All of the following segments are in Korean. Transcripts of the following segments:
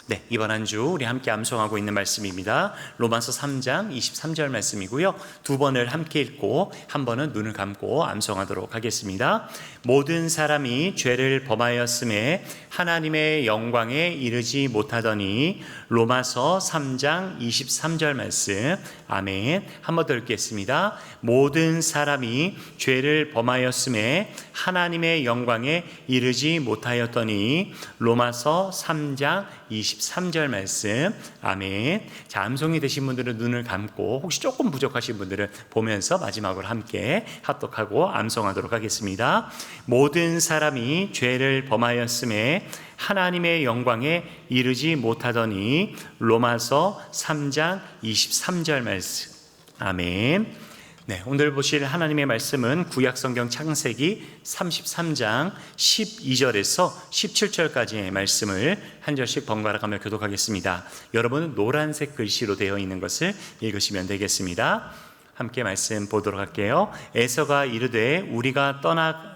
네, 이번 한 주 우리 함께 암송하고 있는 말씀입니다. 로마서 3장 23절 말씀이고요. 두 번을 함께 읽고 한 번은 눈을 감고 암송하도록 하겠습니다. 모든 사람이 죄를 범하였음에 하나님의 영광에 이르지 못하더니. 로마서 3장 23절 말씀. 아멘. 한 번 더 읽겠습니다. 모든 사람이 죄를 범하였음에 하나님의 영광에 이르지 못하였더니. 로마서 3장 23절 말씀. 아멘. 자, 암송이 되신 분들은 눈을 감고 혹시 조금 부족하신 분들은 보면서 마지막으로 함께 합독하고 암송하도록 하겠습니다. 모든 사람이 죄를 범하였음에 하나님의 영광에 이르지 못하더니. 로마서 3장 23절 말씀. 아멘. 네, 오늘 보실 하나님의 말씀은 구약성경 창세기 33장 12절에서 17절까지의 말씀을 한 절씩 번갈아 가며 교독하겠습니다. 여러분은 노란색 글씨로 되어 있는 것을 읽으시면 되겠습니다. 함께 말씀 보도록 할게요. 에서가 이르되 우리가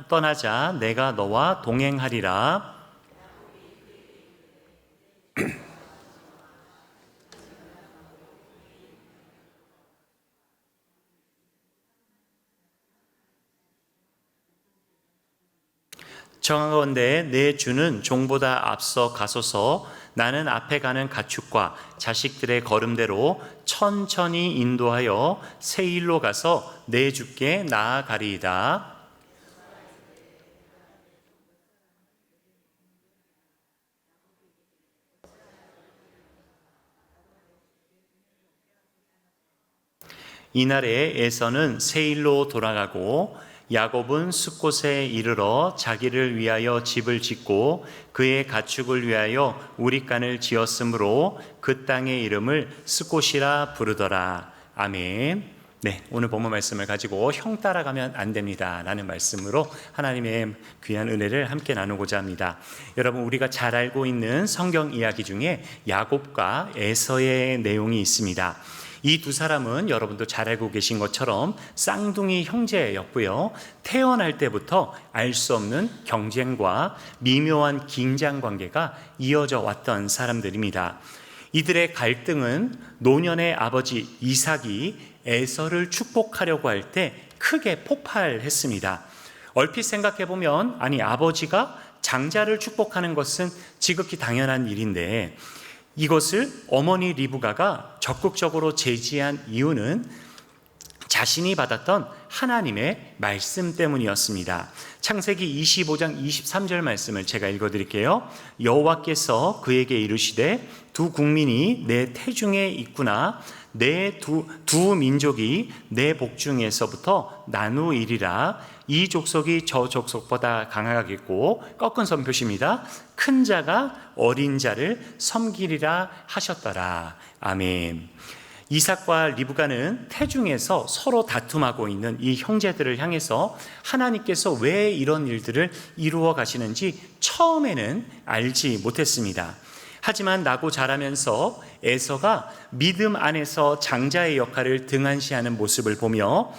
떠나자 내가 너와 동행하리라. 청하건대 내 주는 종보다 앞서 가소서. 나는 앞에 가는 가축과 자식들의 걸음대로 천천히 인도하여 세일로 가서 내 주께 나아가리이다. 이날에 에서는 세일로 돌아가고 야곱은 숫곳에 이르러 자기를 위하여 집을 짓고 그의 가축을 위하여 우릿간을 지었으므로 그 땅의 이름을 숫곳이라 부르더라. 아멘. 네, 오늘 본문 말씀을 가지고 형 따라가면 안 됩니다 라는 말씀으로 하나님의 귀한 은혜를 함께 나누고자 합니다. 여러분, 우리가 잘 알고 있는 성경 이야기 중에 야곱과 에서의 내용이 있습니다. 이 두 사람은 여러분도 잘 알고 계신 것처럼 쌍둥이 형제였고요. 태어날 때부터 알 수 없는 경쟁과 미묘한 긴장 관계가 이어져 왔던 사람들입니다. 이들의 갈등은 노년의 아버지 이삭이 에서를 축복하려고 할 때 크게 폭발했습니다. 얼핏 생각해보면 아버지가 장자를 축복하는 것은 지극히 당연한 일인데 이것을 어머니 리브가가 적극적으로 제지한 이유는 자신이 받았던 하나님의 말씀 때문이었습니다. 창세기 25장 23절 말씀을 제가 읽어드릴게요. 여호와께서 그에게 이르시되 두 국민이 내 태중에 있구나. 내 두 민족이 내 복중에서부터 나누이리라. 이 족속이 저 족속보다 강하겠고, 꺾은 선표시입니다. 큰 자가 어린 자를 섬기리라 하셨더라. 아멘. 이삭과 리브가는 태중에서 서로 다툼하고 있는 이 형제들을 향해서 하나님께서 왜 이런 일들을 이루어 가시는지 처음에는 알지 못했습니다. 하지만 나고 자라면서 에서가 믿음 안에서 장자의 역할을 등한시하는 모습을 보며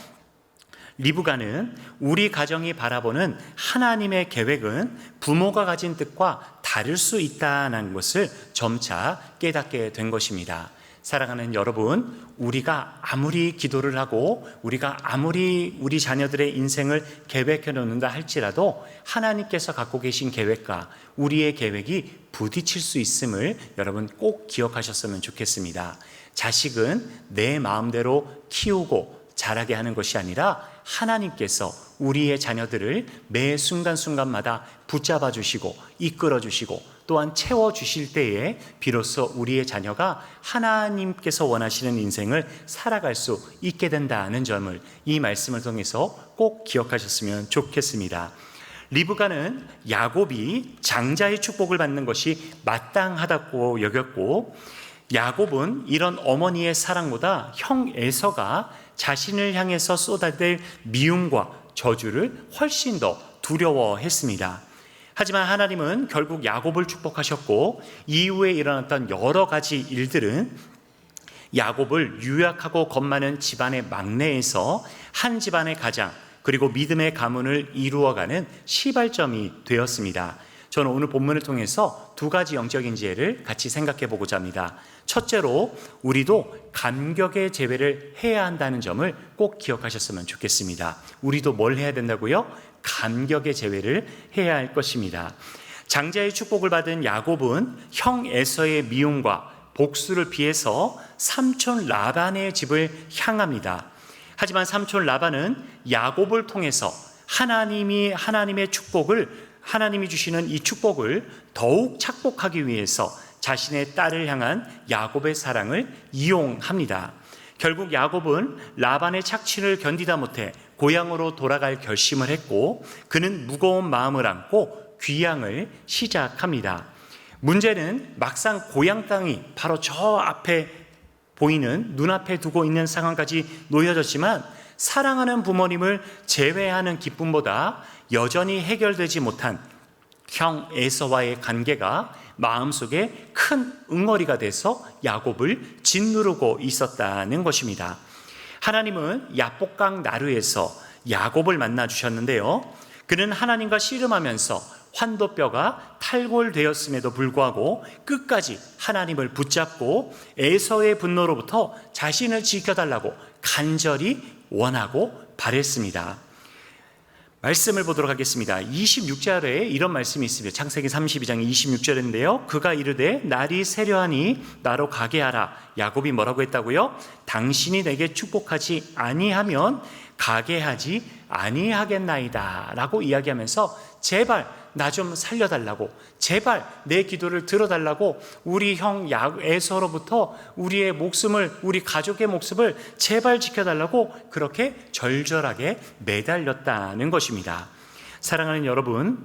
리브가는 우리 가정이 바라보는 하나님의 계획은 부모가 가진 뜻과 다를 수 있다는 것을 점차 깨닫게 된 것입니다. 사랑하는 여러분, 우리가 아무리 기도를 하고 우리가 아무리 우리 자녀들의 인생을 계획해 놓는다 할지라도 하나님께서 갖고 계신 계획과 우리의 계획이 부딪힐 수 있음을 여러분 꼭 기억하셨으면 좋겠습니다. 자식은 내 마음대로 키우고 자라게 하는 것이 아니라 하나님께서 우리의 자녀들을 매 순간순간마다 붙잡아 주시고 이끌어 주시고 또한 채워주실 때에 비로소 우리의 자녀가 하나님께서 원하시는 인생을 살아갈 수 있게 된다는 점을 이 말씀을 통해서 꼭 기억하셨으면 좋겠습니다. 리브가는 야곱이 장자의 축복을 받는 것이 마땅하다고 여겼고, 야곱은 이런 어머니의 사랑보다 형 에서가 자신을 향해서 쏟아질 미움과 저주를 훨씬 더 두려워했습니다. 하지만 하나님은 결국 야곱을 축복하셨고, 이후에 일어났던 여러 가지 일들은 야곱을 유약하고 겁 많은 집안의 막내에서 한 집안의 가장, 그리고 믿음의 가문을 이루어가는 시발점이 되었습니다. 저는 오늘 본문을 통해서 두 가지 영적인 지혜를 같이 생각해 보고자 합니다. 첫째로 우리도 감격의 제외를 해야 한다는 점을 꼭 기억하셨으면 좋겠습니다. 우리도 뭘 해야 된다고요? 감격의 제외를 해야 할 것입니다. 장자의 축복을 받은 야곱은 형 에서의 미움과 복수를 피해서 삼촌 라반의 집을 향합니다. 하지만 삼촌 라반은 야곱을 통해서 하나님의 축복을, 하나님이 주시는 이 축복을 더욱 착복하기 위해서 자신의 딸을 향한 야곱의 사랑을 이용합니다. 결국 야곱은 라반의 착취를 견디다 못해 고향으로 돌아갈 결심을 했고, 그는 무거운 마음을 안고 귀향을 시작합니다. 문제는 막상 고향 땅이 바로 저 앞에 보이는, 눈앞에 두고 있는 상황까지 놓여졌지만 사랑하는 부모님을 제외하는 기쁨보다 여전히 해결되지 못한 형 에서와의 관계가 마음속에 큰 응어리가 돼서 야곱을 짓누르고 있었다는 것입니다. 하나님은 야복강 나루에서 야곱을 만나 주셨는데요, 그는 하나님과 씨름하면서 환도뼈가 탈골되었음에도 불구하고 끝까지 하나님을 붙잡고 에서의 분노로부터 자신을 지켜달라고 간절히 원하고 바랬습니다. 말씀을 보도록 하겠습니다. 26절에 이런 말씀이 있습니다. 창세기 32장 26절인데요. 그가 이르되 날이 세려하니 나로 가게 하라. 야곱이 뭐라고 했다고요? 당신이 내게 축복하지 아니하면 가게 하지 아니하겠나이다 라고 이야기하면서 제발 나 좀 살려달라고, 제발 내 기도를 들어달라고, 우리 형 에서로부터 우리의 목숨을, 우리 가족의 목숨을 제발 지켜달라고 그렇게 절절하게 매달렸다는 것입니다. 사랑하는 여러분,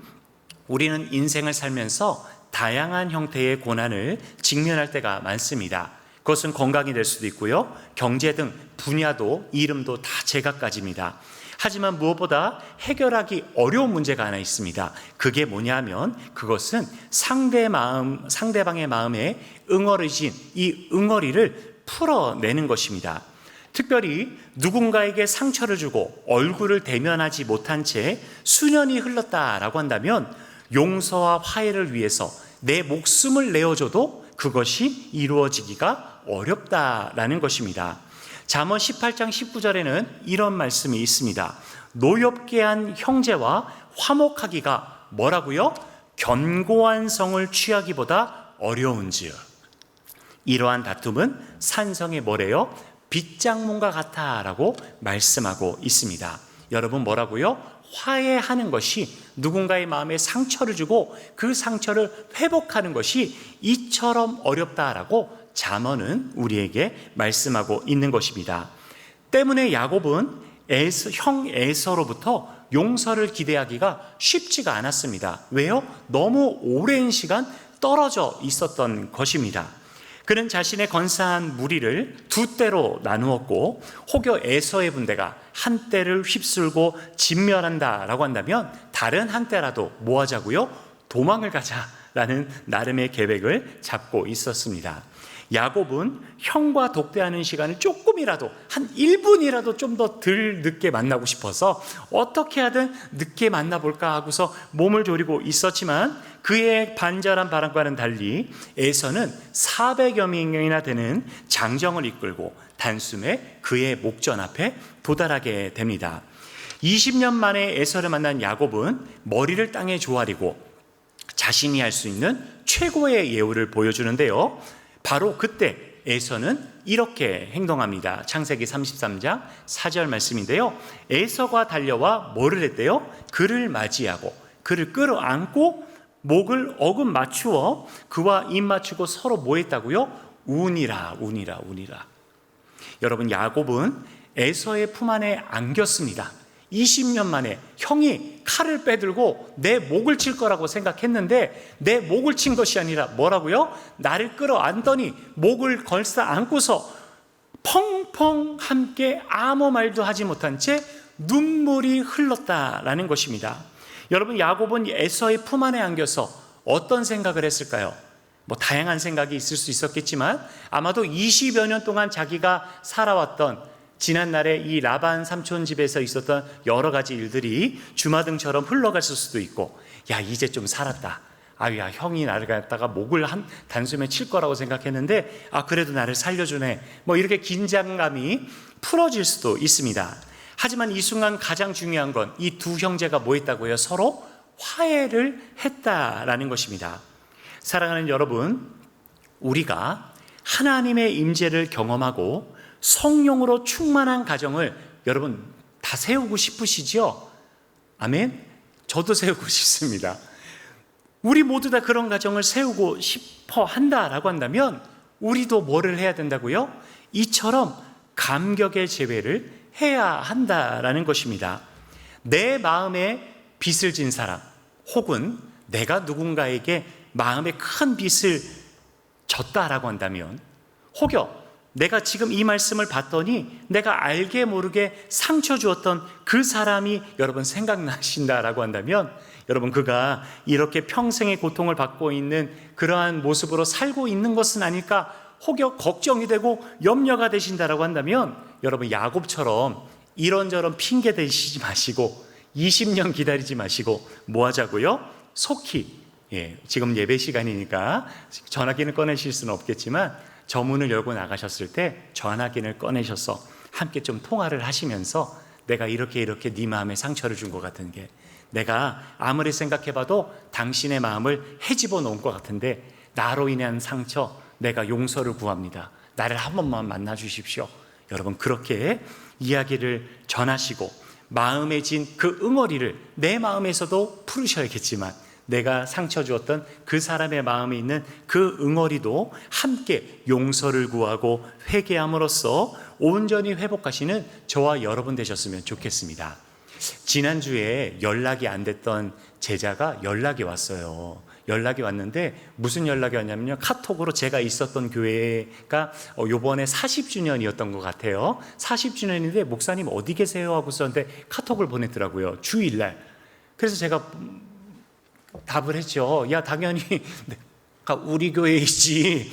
우리는 인생을 살면서 다양한 형태의 고난을 직면할 때가 많습니다. 그것은 건강이 될 수도 있고요, 경제 등 분야도 이름도 다 제각각입니다. 하지만 무엇보다 해결하기 어려운 문제가 하나 있습니다. 그게 뭐냐면 그것은 상대방의 마음에 응어리진 이 응어리를 풀어내는 것입니다. 특별히 누군가에게 상처를 주고 얼굴을 대면하지 못한 채 수년이 흘렀다라고 한다면 용서와 화해를 위해서 내 목숨을 내어줘도 그것이 이루어지기가 어렵다라는 것입니다. 잠언 18장 19절에는 이런 말씀이 있습니다. 노엽게 한 형제와 화목하기가 뭐라고요? 견고한 성을 취하기보다 어려운지요. 이러한 다툼은 산성의 뭐래요? 빗장문과 같아라고 말씀하고 있습니다. 여러분, 뭐라고요? 화해하는 것이, 누군가의 마음에 상처를 주고 그 상처를 회복하는 것이 이처럼 어렵다라고 잠언은 우리에게 말씀하고 있는 것입니다. 때문에 야곱은 형 에서로부터 용서를 기대하기가 쉽지가 않았습니다. 왜요? 너무 오랜 시간 떨어져 있었던 것입니다. 그는 자신의 건사한 무리를 두 떼로 나누었고, 혹여 에서의 분대가 한 떼를 휩쓸고 진멸한다라고 한다면 다른 한 떼라도 뭐 하자고요? 도망을 가자라는 나름의 계획을 잡고 있었습니다. 야곱은 형과 독대하는 시간을 조금이라도, 한 1분이라도 좀 더 덜 늦게 만나고 싶어서 어떻게 하든 늦게 만나볼까 하고서 몸을 졸이고 있었지만, 그의 반절한 바람과는 달리 에서는 400여 명이나 되는 장정을 이끌고 단숨에 그의 목전 앞에 도달하게 됩니다. 20년 만에 에서를 만난 야곱은 머리를 땅에 조아리고 자신이 할 수 있는 최고의 예우를 보여주는데요, 바로 그때 에서는 이렇게 행동합니다. 창세기 33장 4절 말씀인데요, 에서가 달려와 뭐를 했대요? 그를 맞이하고 그를 끌어안고 목을 어금 맞추어 그와 입 맞추고 서로 뭐 했다고요? 우니라. 여러분, 야곱은 에서의 품 안에 안겼습니다. 20년 만에 형이 칼을 빼들고 내 목을 칠 거라고 생각했는데 내 목을 친 것이 아니라 뭐라고요? 나를 끌어안더니 목을 걸싸 안고서 펑펑 함께 아무 말도 하지 못한 채 눈물이 흘렀다라는 것입니다. 여러분, 야곱은 에서의 품 안에 안겨서 어떤 생각을 했을까요? 다양한 생각이 있을 수 있었겠지만 아마도 20여 년 동안 자기가 살아왔던 지난날에 이 라반 삼촌 집에서 있었던 여러 가지 일들이 주마등처럼 흘러갔을 수도 있고, 야, 이제 좀 살았다, 야, 형이 나를 갖다가 목을 한 단숨에 칠 거라고 생각했는데 그래도 나를 살려주네, 뭐 이렇게 긴장감이 풀어질 수도 있습니다. 하지만 이 순간 가장 중요한 건 이 두 형제가 뭐 했다고요? 서로 화해를 했다라는 것입니다. 사랑하는 여러분, 우리가 하나님의 임재를 경험하고 성령으로 충만한 가정을 여러분 다 세우고 싶으시죠? 아멘? 저도 세우고 싶습니다. 우리 모두 다 그런 가정을 세우고 싶어 한다라고 한다면 우리도 뭐를 해야 된다고요? 이처럼 감격의 제외를 해야 한다라는 것입니다. 내 마음에 빚을 진 사람, 혹은 내가 누군가에게 마음에 큰 빚을 졌다라고 한다면, 혹여 내가 지금 이 말씀을 봤더니 내가 알게 모르게 상처 주었던 그 사람이 여러분 생각나신다라고 한다면, 여러분 그가 이렇게 평생의 고통을 받고 있는 그러한 모습으로 살고 있는 것은 아닐까 혹여 걱정이 되고 염려가 되신다라고 한다면, 여러분 야곱처럼 이런저런 핑계 대시지 마시고 20년 기다리지 마시고 뭐 하자고요? 속히, 지금 예배 시간이니까 전화기는 꺼내실 수는 없겠지만 저 문을 열고 나가셨을 때 전화기를 꺼내셔서 함께 좀 통화를 하시면서, 내가 이렇게 네 마음에 상처를 준 것 같은 게, 내가 아무리 생각해봐도 당신의 마음을 헤집어 놓은 것 같은데 나로 인한 상처, 내가 용서를 구합니다. 나를 한 번만 만나 주십시오. 여러분 그렇게 이야기를 전하시고 마음에 진 그 응어리를 내 마음에서도 풀으셔야겠지만, 내가 상처 주었던 그 사람의 마음에 있는 그 응어리도 함께 용서를 구하고 회개함으로써 온전히 회복하시는 저와 여러분 되셨으면 좋겠습니다. 지난주에 연락이 안 됐던 제자가 연락이 왔어요. 연락이 왔는데 무슨 연락이 왔냐면요, 카톡으로 제가 있었던 교회가 요번에 40주년이었던 것 같아요. 40주년인데 목사님 어디 계세요? 하고 썼는데 카톡을 보냈더라고요, 주일날. 그래서 제가 답을 했죠. 야, 당연히 우리 교회에 있지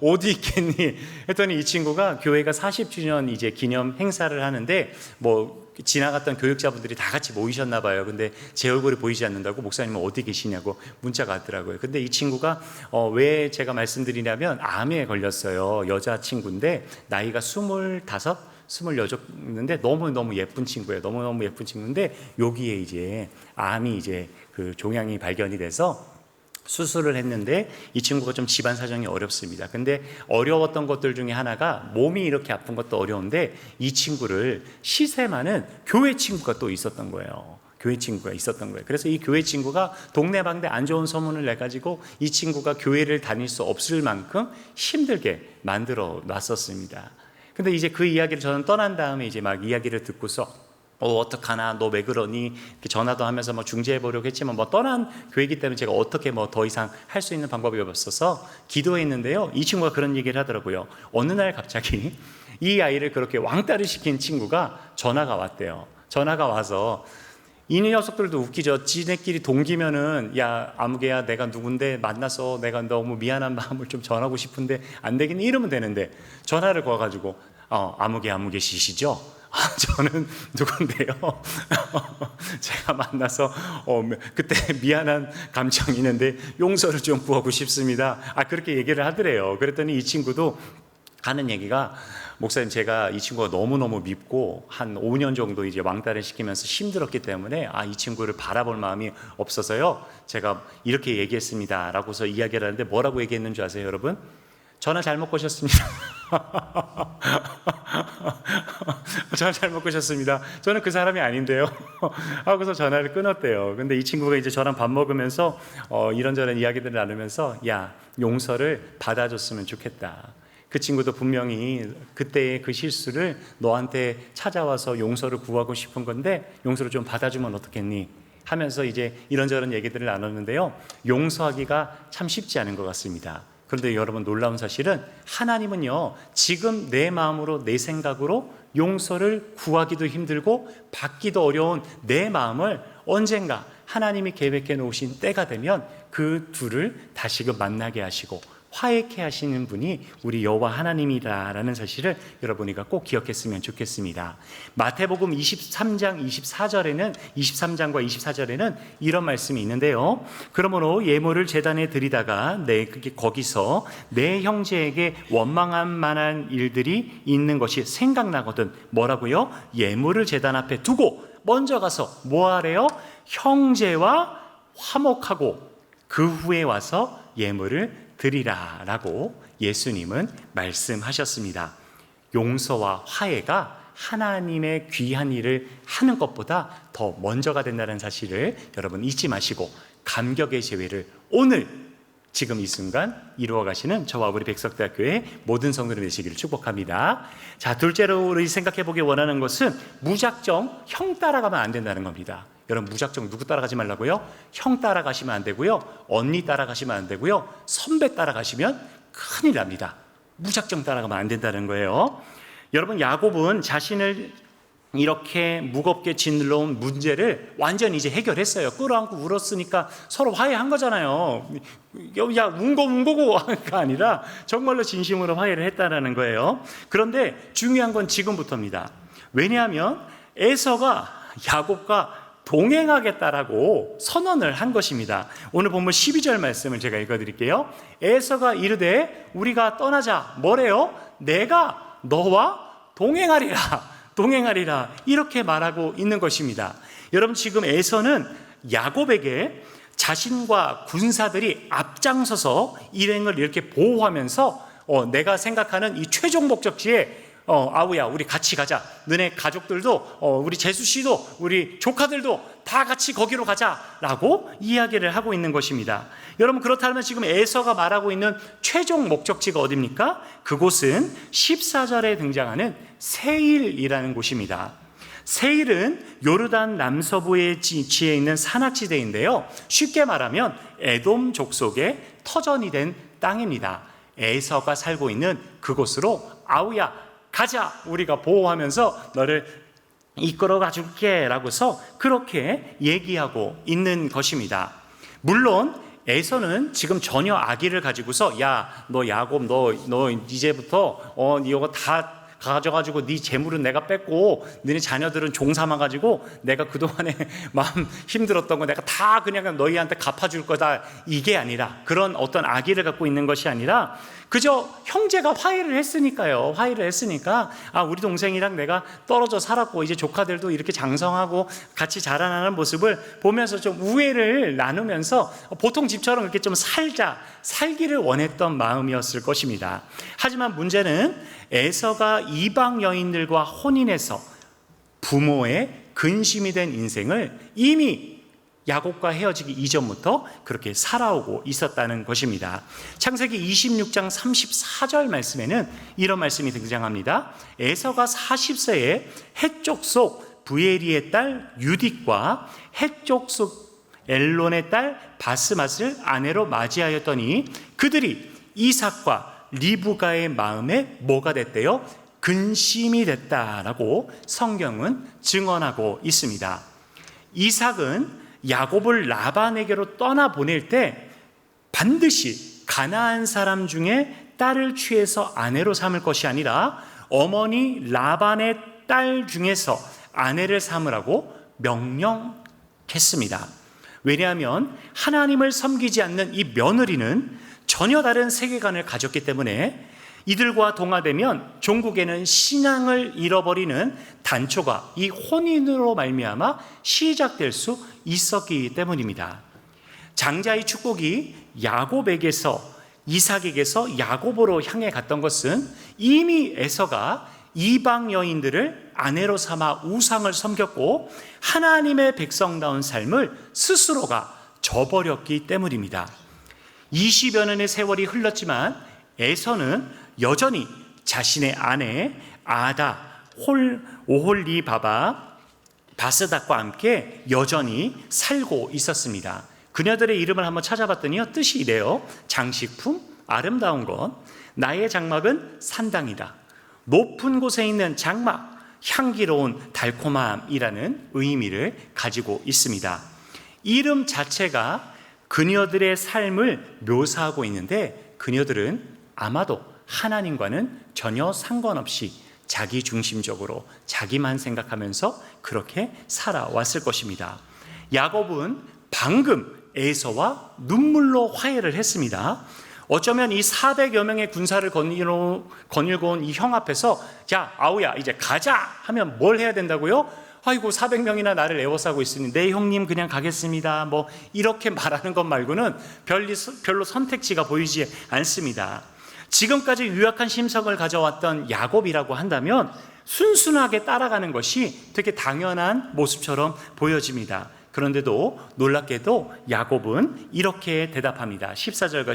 어디 있겠니 했더니, 이 친구가 교회가 40주년 이제 기념 행사를 하는데 뭐 지나갔던 교육자분들이 다 같이 모이셨나 봐요. 근데 제 얼굴이 보이지 않는다고 목사님은 어디 계시냐고 문자가 왔더라고요. 근데 이 친구가 왜 제가 말씀드리냐면, 암에 걸렸어요. 여자친구인데 나이가 25, 26인데 너무너무 예쁜 친구예요. 너무너무 예쁜 친구인데 여기에 이제 암이 이제 그 종양이 발견이 돼서 수술을 했는데, 이 친구가 좀 집안 사정이 어렵습니다. 근데 어려웠던 것들 중에 하나가, 몸이 이렇게 아픈 것도 어려운데 이 친구를 시샘하는 교회 친구가 또 있었던 거예요. 교회 친구가 있었던 거예요. 그래서 이 교회 친구가 동네방네 안 좋은 소문을 내가지고 이 친구가 교회를 다닐 수 없을 만큼 힘들게 만들어 놨었습니다. 근데 이제 그 이야기를 저는 떠난 다음에 이제 막 이야기를 듣고서 어떡하나, 너 왜 그러니? 전화도 하면서 뭐 중재해 보려고 했지만 뭐 떠난 교회이기 때문에 제가 어떻게 뭐 더 이상 할 수 있는 방법이 없어서 기도했는데요, 이 친구가 그런 얘기를 하더라고요. 어느 날 갑자기 이 아이를 그렇게 왕따를 시킨 친구가 전화가 왔대요. 전화가 와서, 이 녀석들도 웃기죠. 지네끼리 동기면은, 야 아무개야, 내가 누군데 만나서 내가 너무 미안한 마음을 좀 전하고 싶은데 안 되겠니? 이러면 되는데 전화를 걸어가지고 아무개 씨시죠? 저는 누군데요? 제가 만나서 그때 미안한 감정이 있는데 용서를 좀 구하고 싶습니다. 그렇게 얘기를 하더래요. 그랬더니 이 친구도 하는 얘기가, 목사님 제가 이 친구가 너무너무 밉고 한 5년 정도 이제 왕따를 시키면서 힘들었기 때문에 이 친구를 바라볼 마음이 없어서요, 제가 이렇게 얘기했습니다 라고서 이야기를 하는데, 뭐라고 얘기했는 줄 아세요 여러분? 전화 잘못 거셨습니다. 전화 잘못 거셨습니다. 저는 그 사람이 아닌데요. 하고서 전화를 끊었대요. 근데 이 친구가 이제 저랑 밥 먹으면서 이런저런 이야기들을 나누면서, 야, 용서를 받아줬으면 좋겠다. 그 친구도 분명히 그때의 그 실수를 너한테 찾아와서 용서를 구하고 싶은 건데 용서를 좀 받아주면 어떻겠니? 하면서 이제 이런저런 얘기들을 나눴는데요, 용서하기가 참 쉽지 않은 것 같습니다. 그런데 여러분, 놀라운 사실은 하나님은요, 지금 내 마음으로, 내 생각으로 용서를 구하기도 힘들고 받기도 어려운 내 마음을 언젠가 하나님이 계획해 놓으신 때가 되면 그 둘을 다시금 만나게 하시고 화해케 하시는 분이 우리 여호와 하나님이라는 사실을 여러분이가 꼭 기억했으면 좋겠습니다. 마태복음 23장 23장과 24절에는 이런 말씀이 있는데요. 그러므로 예물을 제단에 드리다가 거기서 내 형제에게 원망할 만한 일들이 있는 것이 생각나거든. 뭐라고요? 예물을 제단 앞에 두고 먼저 가서 뭐 하래요? 형제와 화목하고 그 후에 와서 예물을 드리라 라고 예수님은 말씀하셨습니다. 용서와 화해가 하나님의 귀한 일을 하는 것보다 더 먼저가 된다는 사실을 여러분 잊지 마시고 감격의 제회를 오늘 지금 이 순간 이루어 가시는 저와 우리 백석대학교의 모든 성도들 되시기를 축복합니다. 자, 둘째로 우리 생각해 보기 원하는 것은 무작정 형 따라가면 안 된다는 겁니다. 여러분, 무작정 누구 따라가지 말라고요? 형 따라가시면 안 되고요, 언니 따라가시면 안 되고요, 선배 따라가시면 큰일 납니다. 무작정 따라가면 안 된다는 거예요. 여러분, 야곱은 자신을 이렇게 무겁게 짓눌러온 문제를 완전히 이제 해결했어요. 끌어안고 울었으니까 서로 화해한 거잖아요. 야, 운 거가 아니라 정말로 진심으로 화해를 했다는 거예요. 그런데 중요한 건 지금부터입니다. 왜냐하면 에서가 야곱과 동행하겠다라고 선언을 한 것입니다. 오늘 본문 12절 말씀을 제가 읽어드릴게요. 에서가 이르되 우리가 떠나자. 뭐래요? 내가 너와 동행하리라 이렇게 말하고 있는 것입니다. 여러분, 지금 에서는 야곱에게 자신과 군사들이 앞장서서 일행을 이렇게 보호하면서 내가 생각하는 이 최종 목적지에 아우야, 우리 같이 가자. 너네 가족들도, 우리 재수 씨도, 우리 조카들도 다 같이 거기로 가자라고 이야기를 하고 있는 것입니다. 여러분, 그렇다면 지금 에서가 말하고 있는 최종 목적지가 어디입니까? 그곳은 14절에 등장하는 세일이라는 곳입니다. 세일은 요르단 남서부에 지치에 있는 산악지대인데요. 쉽게 말하면 에돔 족속의 터전이 된 땅입니다. 에서가 살고 있는 그곳으로 아우야, 가자, 우리가 보호하면서 너를 이끌어가 줄게 라고서 그렇게 얘기하고 있는 것입니다. 물론 에서는 지금 전혀 악의를 가지고서 야, 너 야곱, 너 이제부터 이거 다 가져가지고 네 재물은 내가 뺏고 너네 자녀들은 종 삼아가지고 내가 그동안에 마음 힘들었던 거 내가 다 그냥 너희한테 갚아줄 거다, 이게 아니라, 그런 어떤 악의를 갖고 있는 것이 아니라 그저 형제가 화해를 했으니까요. 화해를 했으니까 우리 동생이랑 내가 떨어져 살았고 이제 조카들도 이렇게 장성하고 같이 자라나는 모습을 보면서 좀 우애를 나누면서 보통 집처럼 이렇게 좀 살기를 원했던 마음이었을 것입니다. 하지만 문제는 에서가 이방 여인들과 혼인해서 부모의 근심이 된 인생을 이미 야곱과 헤어지기 이전부터 그렇게 살아오고 있었다는 것입니다. 창세기 26장 34절 말씀에는 이런 말씀이 등장합니다. 에서가 40세에 해쪽 속 부에리의 딸 유딕과 해쪽 속 엘론의 딸 바스맛을 아내로 맞이하였더니 그들이 이삭과 리브가의 마음에 뭐가 됐대요? 근심이 됐다라고 성경은 증언하고 있습니다. 이삭은 야곱을 라반에게로 떠나보낼 때 반드시 가나안 사람 중에 딸을 취해서 아내로 삼을 것이 아니라 어머니 라반의 딸 중에서 아내를 삼으라고 명령했습니다. 왜냐하면 하나님을 섬기지 않는 이 며느리는 전혀 다른 세계관을 가졌기 때문에 이들과 동화되면 종국에는 신앙을 잃어버리는 단초가 이 혼인으로 말미암아 시작될 수 있었기 때문입니다. 장자의 축복이 야곱에게서 이삭에게서 야곱으로 향해 갔던 것은 이미 에서가 이방 여인들을 아내로 삼아 우상을 섬겼고 하나님의 백성다운 삶을 스스로가 저버렸기 때문입니다. 20여 년의 세월이 흘렀지만 에서는 여전히 자신의 아내 아다, 오홀리바바, 바스닥과 함께 여전히 살고 있었습니다. 그녀들의 이름을 한번 찾아봤더니요, 뜻이 이래요. 장식품, 아름다운 것, 나의 장막은 산당이다. 높은 곳에 있는 장막, 향기로운 달콤함이라는 의미를 가지고 있습니다. 이름 자체가 그녀들의 삶을 묘사하고 있는데 그녀들은 아마도 하나님과는 전혀 상관없이 자기 중심적으로 자기만 생각하면서 그렇게 살아왔을 것입니다. 야곱은 방금 에서와 눈물로 화해를 했습니다. 어쩌면 이 400여 명의 군사를 거닐고 온 이 형 앞에서 자, 아우야 이제 가자 하면 뭘 해야 된다고요? 아이고 400명이나 나를 애워싸고 있으니 네 형님 그냥 가겠습니다 뭐 이렇게 말하는 것 말고는 별로 선택지가 보이지 않습니다. 지금까지 유약한 심성을 가져왔던 야곱이라고 한다면 순순하게 따라가는 것이 되게 당연한 모습처럼 보여집니다. 그런데도 놀랍게도 야곱은 이렇게 대답합니다. 14절과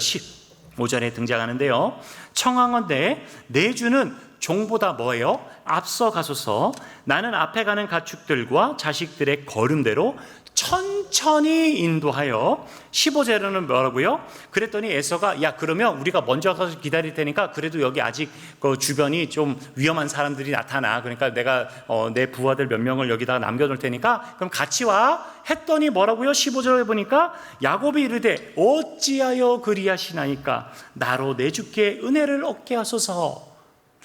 15절에 등장하는데요. 청하건대 내 주는 종보다 뭐예요? 앞서 가소서. 나는 앞에 가는 가축들과 자식들의 걸음대로 천천히 인도하여. 15절에는 뭐라고요? 그랬더니 에서가 야 그러면 우리가 먼저 가서 기다릴 테니까 그래도 여기 아직 그 주변이 좀 위험한 사람들이 나타나. 그러니까 내가 내 부하들 몇 명을 여기다가 남겨둘 테니까 그럼 같이 와 했더니 뭐라고요? 15절에 보니까 야곱이 이르되 어찌하여 그리하시나이까 나로 내 주께 은혜를 얻게 하소서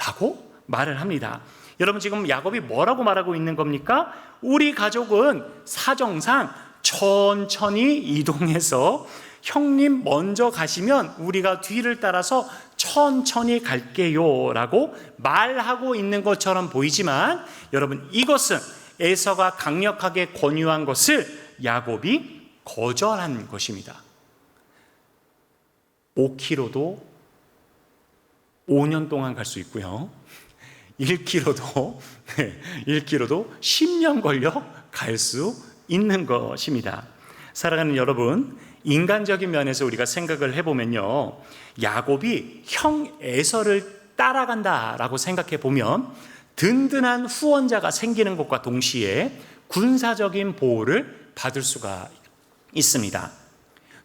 라고 말을 합니다. 여러분 지금 야곱이 뭐라고 말하고 있는 겁니까? 우리 가족은 사정상 천천히 이동해서 형님 먼저 가시면 우리가 뒤를 따라서 천천히 갈게요 라고 말하고 있는 것처럼 보이지만 여러분 이것은 에서가 강력하게 권유한 것을 야곱이 거절한 것입니다. 5km도 5년 동안 갈 수 있고요. 1km도 10년 걸려 갈 수 있는 것입니다. 사랑하는 여러분, 인간적인 면에서 우리가 생각을 해보면요, 야곱이 형 에서를 따라간다라고 생각해 보면 든든한 후원자가 생기는 것과 동시에 군사적인 보호를 받을 수가 있습니다.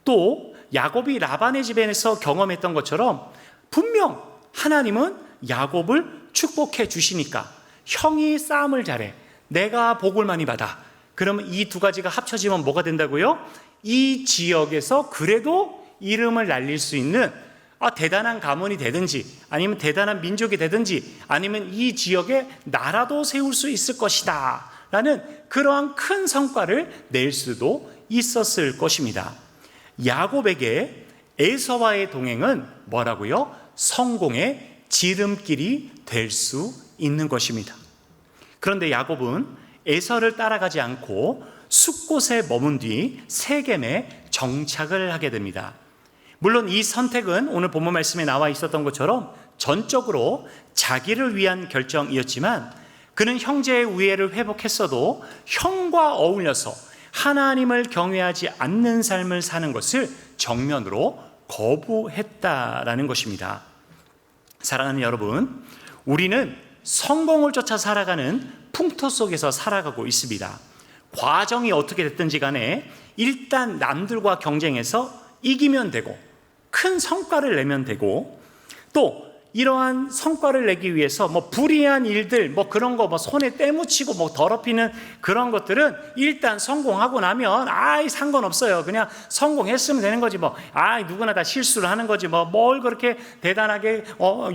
또 야곱이 라반의 집에서 경험했던 것처럼 분명 하나님은 야곱을 축복해 주시니까 형이 싸움을 잘해 내가 복을 많이 받아. 그러면 이 두 가지가 합쳐지면 뭐가 된다고요? 이 지역에서 그래도 이름을 날릴 수 있는 대단한 가문이 되든지 아니면 대단한 민족이 되든지 아니면 이 지역에 나라도 세울 수 있을 것이다 라는 그러한 큰 성과를 낼 수도 있었을 것입니다. 야곱에게 에서와의 동행은 뭐라고요? 성공의 지름길이 될 수 있는 것입니다. 그런데 야곱은 에서를 따라가지 않고 숫곳에 머문 뒤 세겜에 정착을 하게 됩니다. 물론 이 선택은 오늘 본문 말씀에 나와 있었던 것처럼 전적으로 자기를 위한 결정이었지만 그는 형제의 우애를 회복했어도 형과 어울려서 하나님을 경외하지 않는 삶을 사는 것을 정면으로 거부했다라는 것입니다. 사랑하는 여러분, 우리는 성공을 쫓아 살아가는 풍토 속에서 살아가고 있습니다. 과정이 어떻게 됐든지 간에 일단 남들과 경쟁해서 이기면 되고 큰 성과를 내면 되고 또 이러한 성과를 내기 위해서 불이한 일들 그런 거 손에 때묻히고 더럽히는 그런 것들은 일단 성공하고 나면 상관없어요. 그냥 성공했으면 되는 거지 누구나 다 실수를 하는 거지 뭘 그렇게 대단하게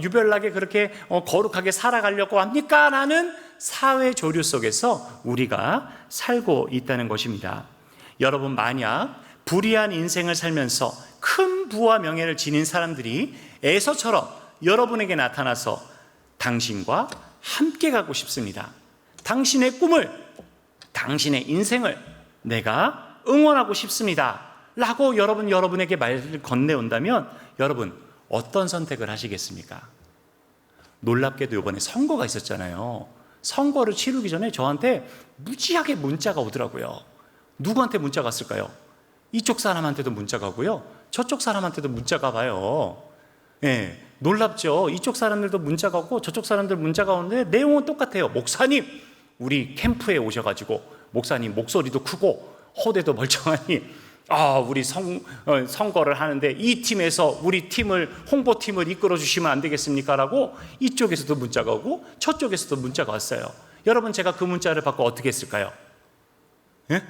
유별나게 그렇게 거룩하게 살아가려고 합니까? 라는 사회 조류 속에서 우리가 살고 있다는 것입니다. 여러분 만약 불의한 인생을 살면서 큰 부와 명예를 지닌 사람들이 에서처럼 여러분에게 나타나서 당신과 함께 가고 싶습니다. 당신의 꿈을, 당신의 인생을 내가 응원하고 싶습니다. 라고 여러분에게 말을 건네온다면 여러분 어떤 선택을 하시겠습니까? 놀랍게도 이번에 선거가 있었잖아요. 선거를 치르기 전에 저한테 무지하게 문자가 오더라고요. 누구한테 문자가 왔을까요? 이쪽 사람한테도 문자가 오고요. 저쪽 사람한테도 문자가 와요. 예, 놀랍죠? 이쪽 사람들도 문자가 오고 저쪽 사람들 문자가 오는데 내용은 똑같아요. 목사님, 우리 캠프에 오셔가지고 목사님 목소리도 크고 허대도 멀쩡하니 우리 선거를 하는데 이 팀에서 우리 팀을 홍보팀을 이끌어 주시면 안 되겠습니까? 라고 이쪽에서도 문자가 오고 저쪽에서도 문자가 왔어요. 여러분 제가 그 문자를 받고 어떻게 했을까요? 예?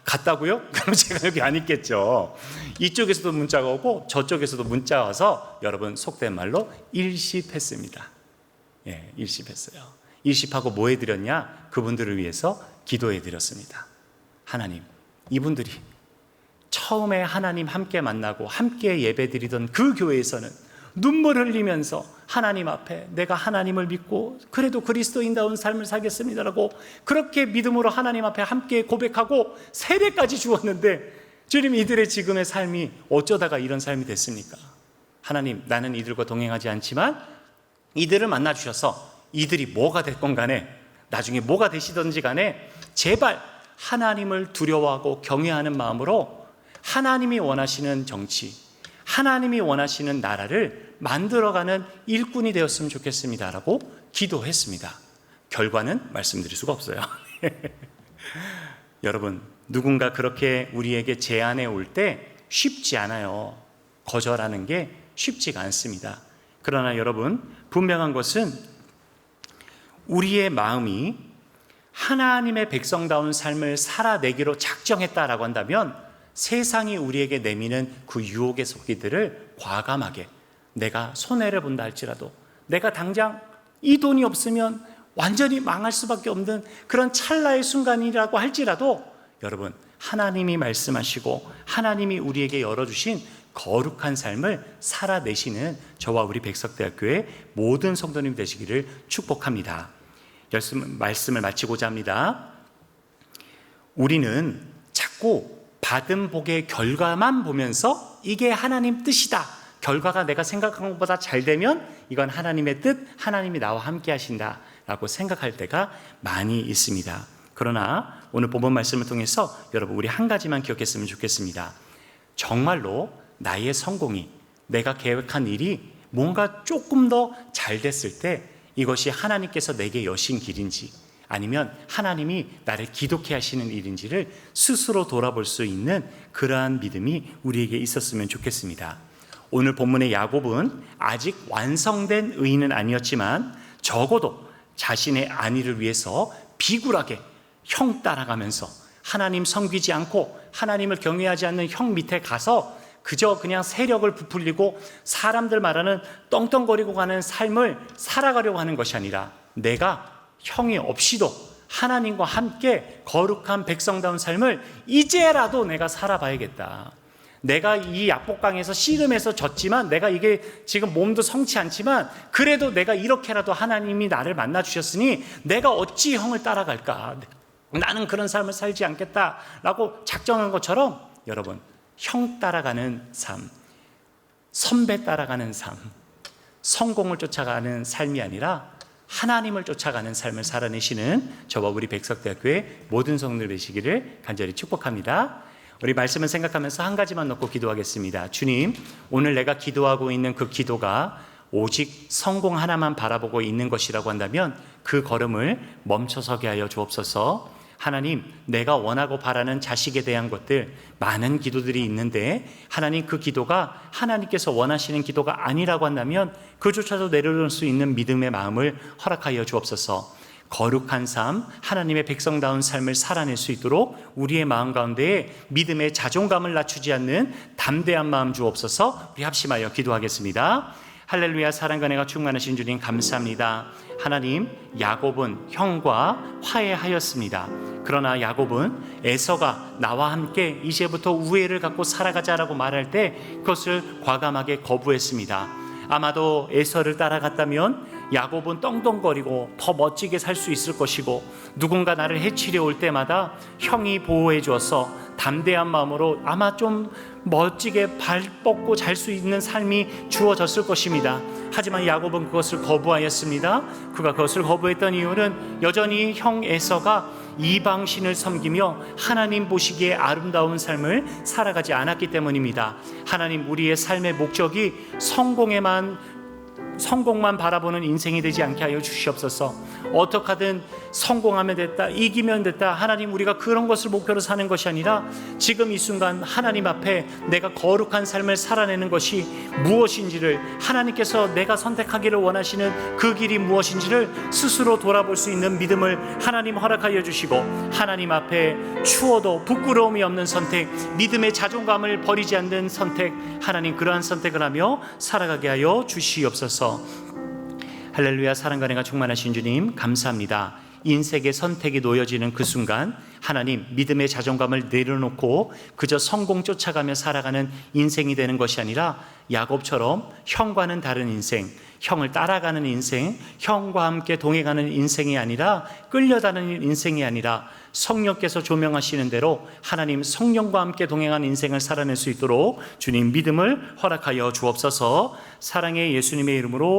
갔다고요? 그럼 제가 여기 안 있겠죠. 이쪽에서도 문자가 오고 저쪽에서도 문자가 와서 여러분 속된 말로 일십했습니다. 예, 일십했어요. 일십하고 뭐 해드렸냐? 그분들을 위해서 기도해드렸습니다. 하나님, 이분들이 처음에 하나님 함께 만나고 함께 예배드리던 그 교회에서는 눈물을 흘리면서 하나님 앞에 내가 하나님을 믿고 그래도 그리스도인다운 삶을 살겠습니다라고 그렇게 믿음으로 하나님 앞에 함께 고백하고 세례까지 주었는데, 주님, 이들의 지금의 삶이 어쩌다가 이런 삶이 됐습니까? 하나님, 나는 이들과 동행하지 않지만 이들을 만나 주셔서 이들이 뭐가 됐건 간에, 나중에 뭐가 되시든지 간에 제발 하나님을 두려워하고 경외하는 마음으로 하나님이 원하시는 정치, 하나님이 원하시는 나라를 만들어가는 일꾼이 되었으면 좋겠습니다라고 기도했습니다. 결과는 말씀드릴 수가 없어요. 여러분, 누군가 그렇게 우리에게 제안해 올 때 쉽지 않아요. 거절하는 게 쉽지가 않습니다. 그러나 여러분, 분명한 것은 우리의 마음이 하나님의 백성다운 삶을 살아내기로 작정했다라고 한다면 세상이 우리에게 내미는 그 유혹의 소리들을 과감하게, 내가 손해를 본다 할지라도, 내가 당장 이 돈이 없으면 완전히 망할 수밖에 없는 그런 찰나의 순간이라고 할지라도, 여러분, 하나님이 말씀하시고 하나님이 우리에게 열어주신 거룩한 삶을 살아내시는 저와 우리 백석대학교의 모든 성도님 되시기를 축복합니다. 말씀을 마치고자 합니다. 우리는 자꾸 받은 복의 결과만 보면서 이게 하나님 뜻이다, 결과가 내가 생각한 것보다 잘 되면 이건 하나님의 뜻, 하나님이 나와 함께 하신다 라고 생각할 때가 많이 있습니다. 그러나 오늘 본문 말씀을 통해서 여러분, 우리 한 가지만 기억했으면 좋겠습니다. 정말로 나의 성공이, 내가 계획한 일이 뭔가 조금 더 잘 됐을 때 이것이 하나님께서 내게 여신 길인지 아니면 하나님이 나를 기독케 하시는 일인지를 스스로 돌아볼 수 있는 그러한 믿음이 우리에게 있었으면 좋겠습니다. 오늘 본문의 야곱은 아직 완성된 의인은 아니었지만 적어도 자신의 안위를 위해서 비굴하게 형 따라가면서 하나님 섬기지 않고 하나님을 경외하지 않는 형 밑에 가서 그저 그냥 세력을 부풀리고 사람들 말하는 떵떵거리고 가는 삶을 살아가려고 하는 것이 아니라, 내가 형이 없이도 하나님과 함께 거룩한 백성다운 삶을 이제라도 내가 살아봐야겠다. 내가 이 약복강에서 씨름해서 졌지만, 내가 이게 지금 몸도 성치 않지만 그래도 내가 이렇게라도 하나님이 나를 만나 주셨으니 내가 어찌 형을 따라갈까, 나는 그런 삶을 살지 않겠다라고 작정한 것처럼, 여러분, 형 따라가는 삶, 선배 따라가는 삶, 성공을 쫓아가는 삶이 아니라 하나님을 쫓아가는 삶을 살아내시는 저와 우리 백석대학교의 모든 성도들 되시기를 간절히 축복합니다. 우리 말씀을 생각하면서 한 가지만 놓고 기도하겠습니다. 주님, 오늘 내가 기도하고 있는 그 기도가 오직 성공 하나만 바라보고 있는 것이라고 한다면 그 걸음을 멈춰서게 하여 주옵소서. 하나님, 내가 원하고 바라는 자식에 대한 것들, 많은 기도들이 있는데 하나님, 그 기도가 하나님께서 원하시는 기도가 아니라고 한다면 그조차도 내려놓을 수 있는 믿음의 마음을 허락하여 주옵소서. 거룩한 삶, 하나님의 백성다운 삶을 살아낼 수 있도록 우리의 마음 가운데에 믿음의 자존감을 낮추지 않는 담대한 마음 주옵소서. 우리 합심하여 기도하겠습니다. 할렐루야. 사랑과 은혜가 충만하신 주님, 감사합니다. 하나님, 야곱은 형과 화해하였습니다. 그러나 야곱은 에서가 나와 함께 이제부터 우애를 갖고 살아가자라고 말할 때 그것을 과감하게 거부했습니다. 아마도 에서를 따라갔다면 야곱은 떵떵거리고 더 멋지게 살 수 있을 것이고, 누군가 나를 해치려 올 때마다 형이 보호해 주어서 담대한 마음으로 아마 좀 멋지게 발 뻗고 잘 수 있는 삶이 주어졌을 것입니다. 하지만 야곱은 그것을 거부하였습니다. 그가 그것을 거부했던 이유는 여전히 형 에서가 이방신을 섬기며 하나님 보시기에 아름다운 삶을 살아가지 않았기 때문입니다. 하나님, 우리의 삶의 목적이 성공에만 성공만 바라보는 인생이 되지 않게 하여 주시옵소서. 어떻게 하든 성공하면 됐다, 이기면 됐다, 하나님, 우리가 그런 것을 목표로 사는 것이 아니라 지금 이 순간 하나님 앞에 내가 거룩한 삶을 살아내는 것이 무엇인지를, 하나님께서 내가 선택하기를 원하시는 그 길이 무엇인지를 스스로 돌아볼 수 있는 믿음을 하나님 허락하여 주시고, 하나님 앞에 추워도 부끄러움이 없는 선택, 믿음의 자존감을 버리지 않는 선택, 하나님 그러한 선택을 하며 살아가게 하여 주시옵소서. 할렐루야. 사랑과 은혜가 충만하신 주님, 감사합니다. 인생의 선택이 놓여지는 그 순간 하나님, 믿음의 자존감을 내려놓고 그저 성공 쫓아가며 살아가는 인생이 되는 것이 아니라 야곱처럼 형과는 다른 인생, 형을 따라가는 인생, 형과 함께 동행하는 인생이 아니라 끌려다니는 인생이 아니라 성령께서 조명하시는 대로 하나님 성령과 함께 동행하는 인생을 살아낼 수 있도록 주님 믿음을 허락하여 주옵소서. 사랑의 예수님의 이름으로